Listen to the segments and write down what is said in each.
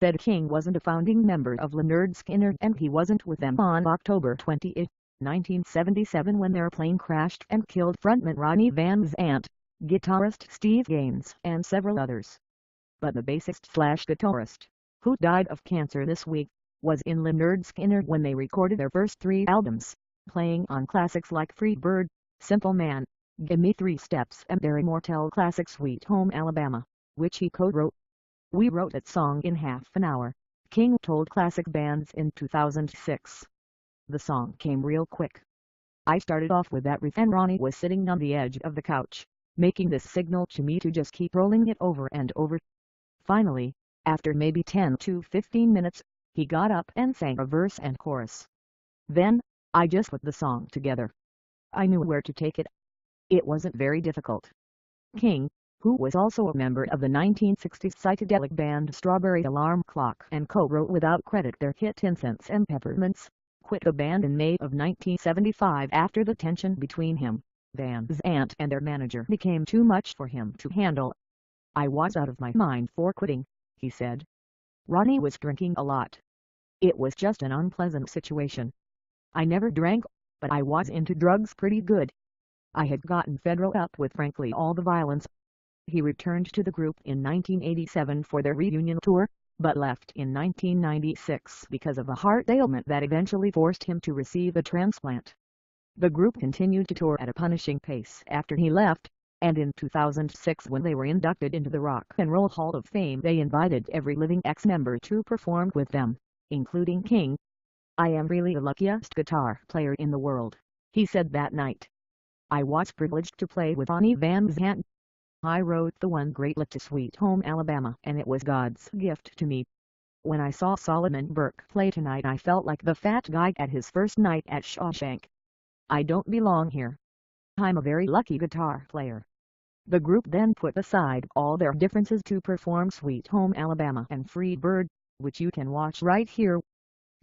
said King wasn't a founding member of Lynyrd Skynyrd and he wasn't with them on October 28, 1977 when their plane crashed and killed frontman Ronnie Van Zant, guitarist Steve Gaines and several others. But the bassist/guitarist, who died of cancer this week, was in Lynyrd Skynyrd when they recorded their first 3 albums, playing on classics like Free Bird, Simple Man, Gimme 3 Steps and their immortal classic Sweet Home Alabama, which he co-wrote. "We wrote that song in half an hour," King told Classic Bands in 2006. "The song came real quick. I started off with that riff and Ronnie was sitting on the edge of the couch, making this signal to me to just keep rolling it over and over. Finally, after maybe 10 to 15 minutes, he got up and sang a verse and chorus. Then, I just put the song together. I knew where to take it. It wasn't very difficult." King, who was also a member of the 1960s psychedelic band Strawberry Alarm Clock and co-wrote without credit their hit Incense and Peppermints, quit the band in May of 1975 after the tension between him, Van Zant and their manager became too much for him to handle. "I was out of my mind for quitting," he said. Ronnie was drinking a lot. "It was just an unpleasant situation. I never drank, but I was into drugs pretty good. I had gotten fed up with frankly all the violence." He returned to the group in 1987 for their reunion tour, but left in 1996 because of a heart ailment that eventually forced him to receive a transplant. The group continued to tour at a punishing pace after he left, and in 2006 when they were inducted into the Rock and Roll Hall of Fame they invited every living ex-member to perform with them, including King. "I am really the luckiest guitar player in the world," he said that night. "I was privileged to play with Ronnie Van Zant. I wrote the one great lick to Sweet Home Alabama and it was God's gift to me. When I saw Solomon Burke play tonight I felt like the fat guy at his first night at Shawshank. I don't belong here. I'm a very lucky guitar player." The group then put aside all their differences to perform Sweet Home Alabama and Free Bird, which you can watch right here.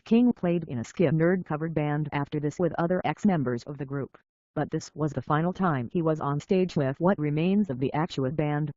King played in a Skynyrd covered band after this with other ex-members of the group, but this was the final time he was on stage with what remains of the actual band.